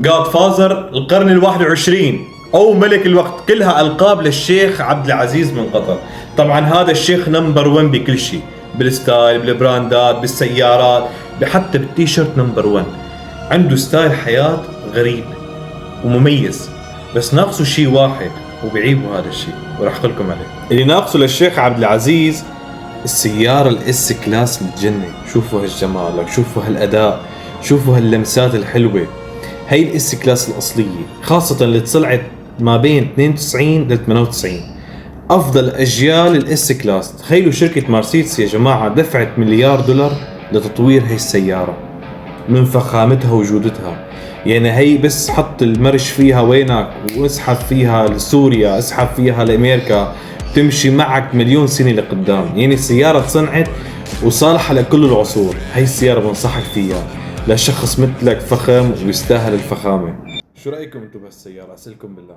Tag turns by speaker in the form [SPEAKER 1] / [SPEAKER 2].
[SPEAKER 1] جاد فازر القرن ال21 او ملك الوقت، كلها القاب للشيخ عبد العزيز من قطر. طبعا هذا الشيخ نمبر 1 بكل شيء، بالستايل، بالبراندات، بالسيارات، حتى بالتيشيرت نمبر 1. عنده ستايل حياة غريب ومميز، بس ناقصه شيء واحد وبيعيبه هذا الشيء، وراح اقول لكم عليه. اللي ناقصه للشيخ عبد العزيز السيارة الاس كلاس اللي تجنن. شوفوا هالجمال، شوفوا هالاداء، شوفوا هاللمسات الحلوة. هي الاس كلاس الاصلية، خاصة اللي طلعت ما بين 92 ل 98، افضل اجيال الاس كلاس. تخيلوا شركة مرسيدس يا جماعة دفعت $1 مليار لتطوير هي السيارة من فخامتها وجودتها. يعني هي بس حط المرش فيها وينك واسحب فيها لسوريا، اسحب فيها لأمريكا، تمشي معك مليون سنة لقدام. يعني السيارة تصنعت وصالحة لكل العصور. هاي السيارة بنصحك فيها لشخص مثلك فخم ويستاهل الفخامة. شو رأيكم انتم بهالسيارة؟ أسألكم بالله.